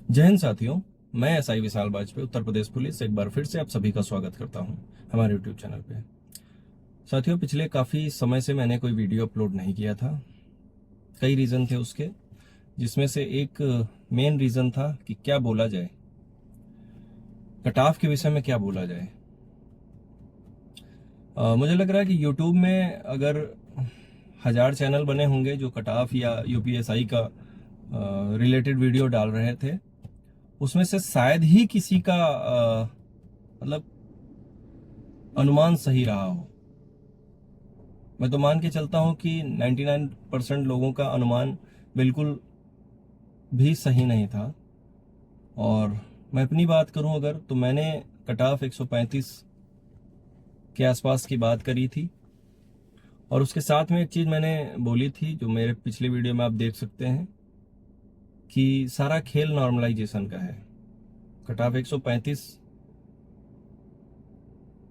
जय हिंद साथियों। मैं एसआई विशाल वाजपेयी उत्तर प्रदेश पुलिस एक बार फिर से आप सभी का स्वागत करता हूं हमारे यूट्यूब चैनल पे। साथियों, पिछले काफ़ी समय से मैंने कोई वीडियो अपलोड नहीं किया था। कई रीज़न थे उसके, जिसमें से एक मेन रीज़न था कि क्या बोला जाए, कट ऑफ के विषय में क्या बोला जाए। मुझे लग रहा है कि यूट्यूब में अगर 1000 चैनल बने होंगे जो कट ऑफ या यूपीएसआई का रिलेटेड वीडियो डाल रहे थे, उसमें से शायद ही किसी का मतलब अनुमान सही रहा हो। मैं तो मान के चलता हूं कि 99% लोगों का अनुमान बिल्कुल भी सही नहीं था। और मैं अपनी बात करूं अगर, तो मैंने कट ऑफ 135 के आसपास की बात करी थी। और उसके साथ में एक चीज़ मैंने बोली थी जो मेरे पिछले वीडियो में आप देख सकते हैं कि सारा खेल नॉर्मलाइजेशन का है। कट ऑफ 135,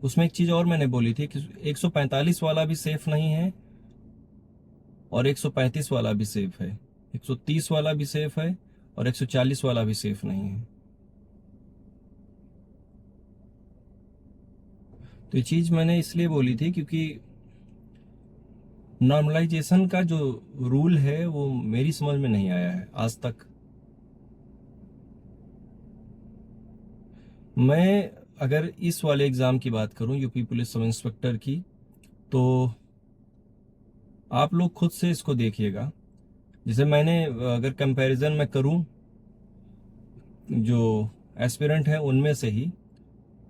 उसमें एक चीज़ और मैंने बोली थी कि 145 वाला भी सेफ नहीं है और 135 वाला भी सेफ है, 130 वाला भी सेफ है और 140 वाला भी सेफ नहीं है। तो ये चीज मैंने इसलिए बोली थी क्योंकि नॉर्मलाइजेशन का जो रूल है वो मेरी समझ में नहीं आया है आज तक। मैं अगर इस वाले एग्जाम की बात करूं, यूपी पुलिस सब इंस्पेक्टर की, तो आप लोग खुद से इसको देखिएगा। जैसे मैंने अगर कंपैरिजन में करूं जो एस्पिरेंट हैं उनमें से ही,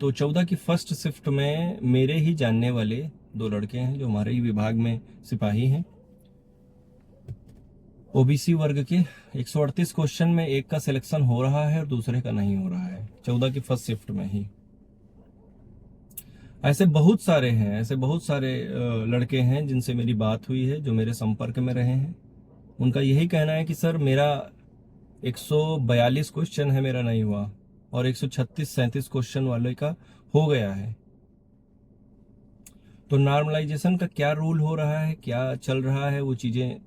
तो 14 की फर्स्ट शिफ्ट में मेरे ही जानने वाले 2 लड़के हैं जो हमारे ही विभाग में सिपाही हैं। ओबीसी वर्ग के 138 क्वेश्चन में एक का सिलेक्शन हो रहा है और दूसरे का नहीं हो रहा है, 14 की फर्स्ट शिफ्ट में ही। ऐसे बहुत सारे हैं, ऐसे बहुत सारे लड़के हैं जिनसे मेरी बात हुई है, जो मेरे संपर्क में रहे हैं। उनका यही कहना है कि सर मेरा 142 क्वेश्चन है, मेरा नहीं हुआ, और 136-37 क्वेश्चन वाले का हो गया है। तो नॉर्मलाइजेशन का क्या रूल हो रहा है, क्या चल रहा है, वो चीज़ें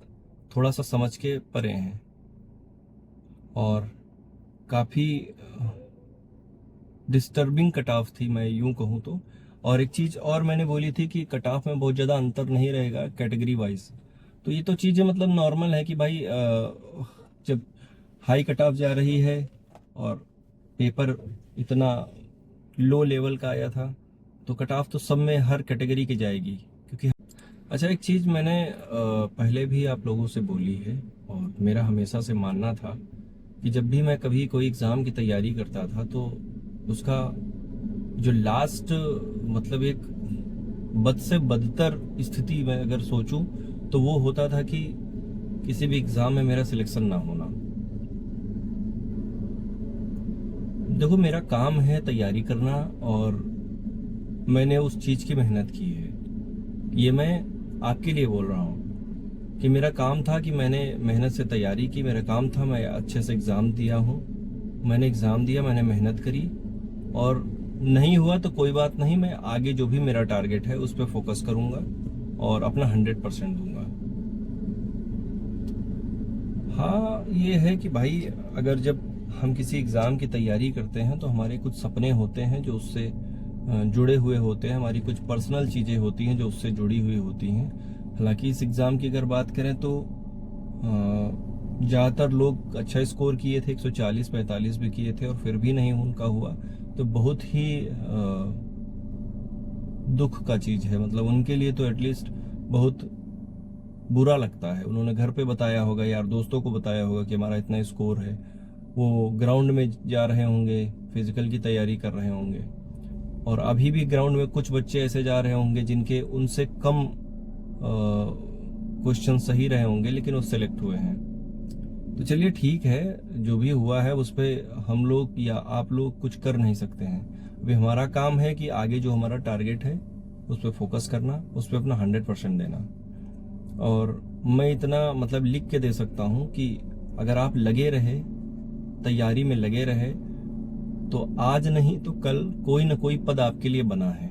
थोड़ा सा समझ के परे हैं और काफ़ी डिस्टर्बिंग कट ऑफ थी, मैं यूं कहूँ तो। और एक चीज़ और मैंने बोली थी कि कट ऑफ में बहुत ज़्यादा अंतर नहीं रहेगा कैटेगरी वाइज। तो ये तो चीज़ें मतलब नॉर्मल है कि भाई जब हाई कट ऑफ जा रही है और पेपर इतना लो लेवल का आया था, तो कट ऑफ तो सब में हर कैटेगरी की जाएगी। क्योंकि अच्छा, एक चीज़ मैंने पहले भी आप लोगों से बोली है और मेरा हमेशा से मानना था कि जब भी मैं कभी कोई एग्ज़ाम की तैयारी करता था तो उसका जो लास्ट मतलब एक बद से बदतर स्थिति में अगर सोचूं तो वो होता था कि किसी भी एग्ज़ाम में मेरा सिलेक्शन ना होना। देखो, मेरा काम है तैयारी करना और मैंने उस चीज़ की मेहनत की है। ये मैं आपके लिए बोल रहा हूँ कि मेरा काम था कि मैंने मेहनत से तैयारी की, मेरा काम था मैं अच्छे से एग्ज़ाम दिया हूँ। मैंने एग्ज़ाम दिया, मैंने मेहनत करी, और नहीं हुआ तो कोई बात नहीं, मैं आगे जो भी मेरा टारगेट है उस पर फोकस करूँगा और अपना 100% दूंगा। हाँ, ये है कि भाई अगर जब हम किसी एग्ज़ाम की तैयारी करते हैं तो हमारे कुछ सपने होते हैं जो उससे जुड़े हुए होते हैं, हमारी कुछ पर्सनल चीज़ें होती हैं जो उससे जुड़ी हुई होती हैं। हालांकि इस एग्ज़ाम की अगर बात करें तो ज़्यादातर लोग अच्छा स्कोर किए थे, 140-45 भी किए थे और फिर भी नहीं उनका हुआ। तो बहुत ही दुख का चीज़ है, मतलब उनके लिए तो एटलीस्ट बहुत बुरा लगता है। उन्होंने घर पे बताया होगा, यार दोस्तों को बताया होगा कि हमारा इतना स्कोर है। वो ग्राउंड में जा रहे होंगे, फिजिकल की तैयारी कर रहे होंगे, और अभी भी ग्राउंड में कुछ बच्चे ऐसे जा रहे होंगे जिनके उनसे कम क्वेश्चन सही रहे होंगे लेकिन वो सेलेक्ट हुए हैं। तो चलिए ठीक है, जो भी हुआ है उस पर हम लोग या आप लोग कुछ कर नहीं सकते हैं। अभी हमारा काम है कि आगे जो हमारा टारगेट है उस पर फोकस करना, उस पर अपना 100% देना। और मैं इतना मतलब लिख के दे सकता हूँ कि अगर आप लगे रहे, तैयारी में लगे रहे, तो आज नहीं तो कल कोई ना कोई पद आपके लिए बना है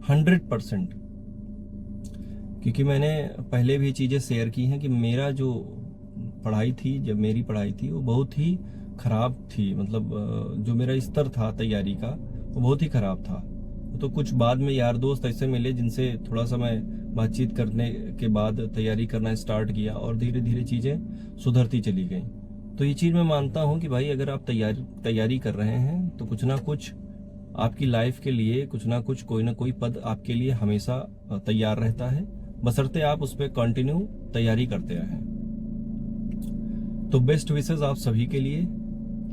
100%। क्योंकि मैंने पहले भी चीज़ें शेयर की हैं कि मेरा जो पढ़ाई थी, जब मेरी पढ़ाई थी वो बहुत ही खराब थी, मतलब जो मेरा स्तर था तैयारी का वो बहुत ही खराब था। तो कुछ बाद में यार दोस्त ऐसे मिले जिनसे थोड़ा समय बातचीत करने के बाद तैयारी करना स्टार्ट किया और धीरे धीरे चीज़ें सुधरती चली गई। तो ये चीज़ मैं मानता हूँ कि भाई अगर आप तैयारी कर रहे हैं तो कुछ ना कुछ आपकी लाइफ के लिए, कुछ ना कुछ कोई ना कोई पद आपके लिए हमेशा तैयार रहता है, बशर्ते आप उस पर कंटिन्यू तैयारी करते रहें। तो बेस्ट विशेस आप सभी के लिए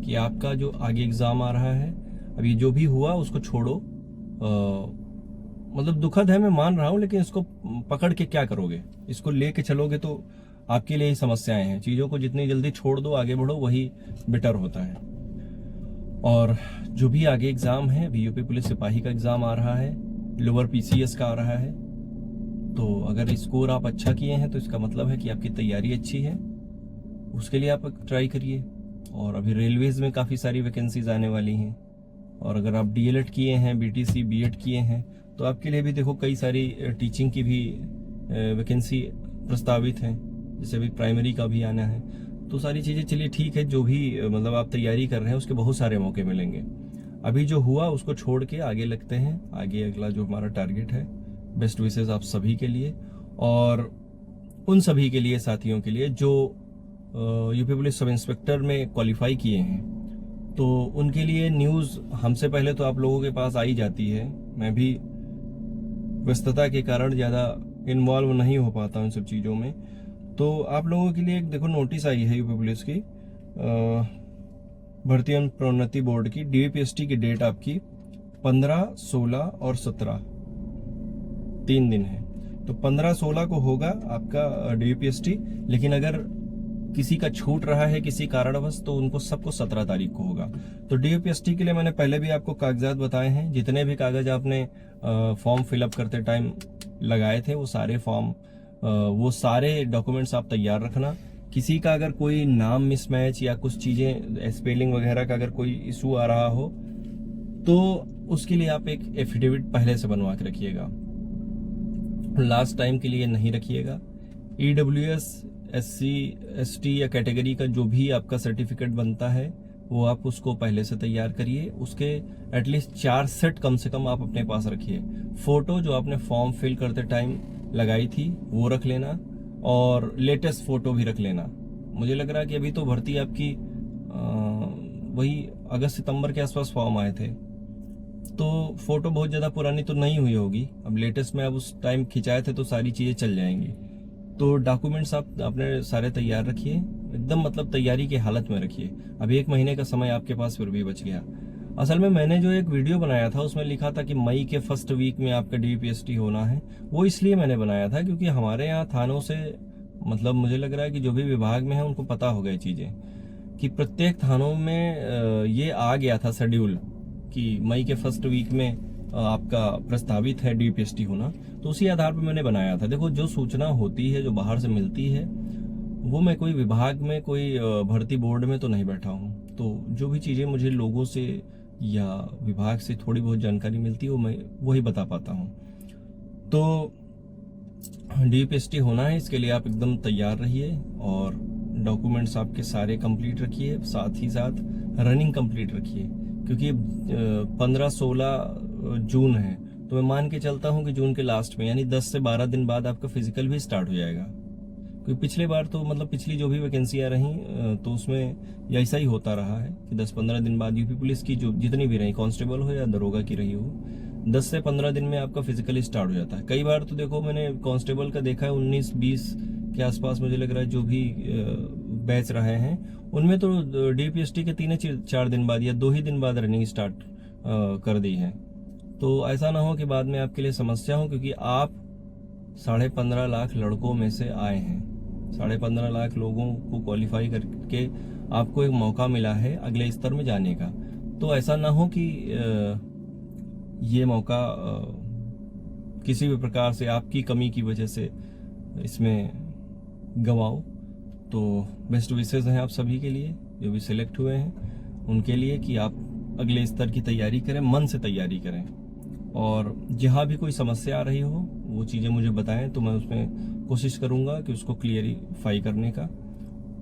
कि आपका जो आगे एग्जाम आ रहा है, अभी जो भी हुआ उसको छोड़ो। मतलब दुखद है, मैं मान रहा हूँ, लेकिन इसको पकड़ के क्या करोगे, इसको लेके चलोगे तो आपके लिए ही समस्याएं हैं। चीज़ों को जितनी जल्दी छोड़ दो, आगे बढ़ो, वही बेटर होता है। और जो भी आगे एग्जाम है, अभी यूपी पुलिस सिपाही का एग्जाम आ रहा है, लोअर पीसीएस का आ रहा है, तो अगर स्कोर आप अच्छा किए हैं तो इसका मतलब है कि आपकी तैयारी अच्छी है, उसके लिए आप ट्राई करिए। और अभी रेलवेज में काफ़ी सारी वैकेंसीज आने वाली हैं, और अगर आप डीएलएड किए हैं, बीटीसी बीएड किए हैं, तो आपके लिए भी देखो कई सारी टीचिंग की भी वैकेंसी प्रस्तावित हैं, जैसे अभी प्राइमरी का भी आना है। तो सारी चीज़ें चलिए ठीक है, जो भी मतलब आप तैयारी कर रहे हैं उसके बहुत सारे मौके मिलेंगे। अभी जो हुआ उसको छोड़ के आगे लगते हैं, आगे अगला जो हमारा टारगेट है। बेस्ट विशेस आप सभी के लिए, और उन सभी के लिए, साथियों के लिए जो यूपी पुलिस सब इंस्पेक्टर में क्वालिफाई किए हैं, तो उनके लिए न्यूज़ हमसे पहले तो आप लोगों के पास आई जाती है। मैं भी व्यस्तता के कारण ज़्यादा इन्वॉल्व नहीं हो पाता उन सब चीज़ों में। तो आप लोगों के लिए एक देखो नोटिस आई है यूपी पुलिस की, भर्ती एवं प्रोन्नति बोर्ड की। डीपीएसटी की डेट आपकी 15, 16 और 17, 3 दिन है। तो 15, 16 को होगा आपका डीपीएसटी, लेकिन अगर किसी का छूट रहा है किसी कारणवश तो उनको सबको 17 तारीख को होगा। तो डीपीएसटी के लिए मैंने पहले भी आपको कागजात बताए हैं, जितने भी कागज आपने फॉर्म फिलअप करते टाइम लगाए थे, वो सारे फॉर्म, वो सारे डॉक्यूमेंट्स आप तैयार रखना। किसी का अगर कोई नाम मिसमैच या कुछ चीज़ें स्पेलिंग वगैरह का अगर कोई इशू आ रहा हो तो उसके लिए आप एक एफिडेविट पहले से बनवा के रखिएगा, लास्ट टाइम के लिए नहीं रखिएगा। ईडब्ल्यूएस, एससी, एसटी या कैटेगरी का जो भी आपका सर्टिफिकेट बनता है वो आप उसको पहले से तैयार करिए। उसके एटलीस्ट 4 सेट कम से कम आप अपने पास रखिए। फोटो जो आपने फॉर्म फिल करते टाइम लगाई थी वो रख लेना, और लेटेस्ट फोटो भी रख लेना। मुझे लग रहा है कि अभी तो भर्ती आपकी वही अगस्त सितंबर के आसपास फॉर्म आए थे, तो फोटो बहुत ज़्यादा पुरानी तो नहीं हुई होगी। अब लेटेस्ट में आप उस टाइम खिंचाए थे तो सारी चीज़ें चल जाएंगी। तो डॉक्यूमेंट्स आप अपने सारे तैयार रखिए, एकदम मतलब तैयारी की हालत में रखिए। अभी 1 महीने का समय आपके पास फिर भी बच गया। असल में मैंने जो एक वीडियो बनाया था उसमें लिखा था कि मई के फर्स्ट वीक में आपका डीपीएसटी होना है। वो इसलिए मैंने बनाया था क्योंकि हमारे यहाँ थानों से, मतलब मुझे लग रहा है कि जो भी विभाग में है उनको पता हो गई चीज़ें, कि प्रत्येक थानों में ये आ गया था शेड्यूल कि मई के फर्स्ट वीक में आपका प्रस्तावित है डीपीएसटी होना। तो उसी आधार पर मैंने बनाया था। देखो, जो सूचना होती है, जो बाहर से मिलती है, वो मैं कोई विभाग में, कोई भर्ती बोर्ड में तो नहीं बैठा हूँ। तो जो भी चीज़ें मुझे लोगों से या विभाग से थोड़ी बहुत जानकारी मिलती है वो मैं वही बता पाता हूँ। तो डीपीएसटी होना है, इसके लिए आप एकदम तैयार रहिए और डॉक्यूमेंट्स आपके सारे कंप्लीट रखिए, साथ ही साथ रनिंग कंप्लीट रखिए, क्योंकि 15-16 जून है। तो मैं मान के चलता हूँ कि जून के लास्ट में, यानी 10 से 12 दिन बाद आपका फिजिकल भी स्टार्ट हो जाएगा। क्योंकि पिछले बार तो, मतलब पिछली जो भी वैकेंसियाँ रहीं तो उसमें ऐसा ही होता रहा है कि 10-15 दिन बाद यूपी पुलिस की जो जितनी भी रही, कांस्टेबल हो या दरोगा की रही हो, 10 से 15 दिन में आपका फिजिकल स्टार्ट हो जाता है। कई बार तो देखो, मैंने कांस्टेबल का देखा है 19-20 के आसपास, मुझे लग रहा है जो भी बैच रहे हैं उनमें तो डीपीएसटी के 3-4 दिन बाद या 2 ही दिन बाद रनिंग स्टार्ट कर दी है। तो ऐसा ना हो कि बाद में आपके लिए समस्या हो, क्योंकि आप 15.5 लाख लड़कों में से आए हैं। 15.5 लाख लोगों को क्वालिफाई करके आपको एक मौका मिला है अगले स्तर में जाने का। तो ऐसा ना हो कि ये मौका किसी भी प्रकार से आपकी कमी की वजह से इसमें गंवाओ। तो बेस्ट विशेस हैं आप सभी के लिए, जो भी सिलेक्ट हुए हैं उनके लिए, कि आप अगले स्तर की तैयारी करें, मन से तैयारी करें, और जहाँ भी कोई समस्या आ रही हो वो चीज़ें मुझे बताएं, तो मैं उसमें कोशिश करूँगा कि उसको क्लियरिफाई करने का।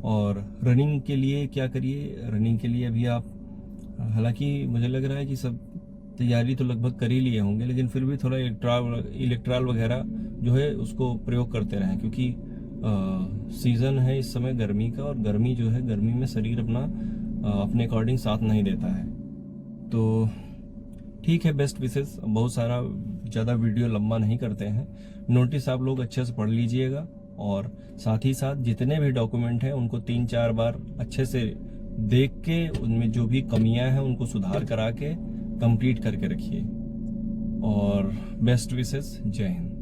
और रनिंग के लिए क्या करिए, रनिंग के लिए अभी आप, हालांकि मुझे लग रहा है कि सब तैयारी तो लगभग कर ही लिए होंगे, लेकिन फिर भी थोड़ा इलेक्ट्रॉल वगैरह जो है उसको प्रयोग करते रहें, क्योंकि सीज़न है इस समय गर्मी का, और गर्मी जो है, गर्मी में शरीर अपना अपने अकॉर्डिंग साथ नहीं देता है। तो ठीक है, बेस्ट विशेस। बहुत सारा ज़्यादा वीडियो लंबा नहीं करते हैं, नोटिस आप लोग अच्छे से पढ़ लीजिएगा, और साथ ही साथ जितने भी डॉक्यूमेंट हैं उनको 3-4 बार अच्छे से देख के उनमें जो भी कमियां हैं उनको सुधार करा के कंप्लीट करके रखिए। और बेस्ट विशेस, जय हिंद।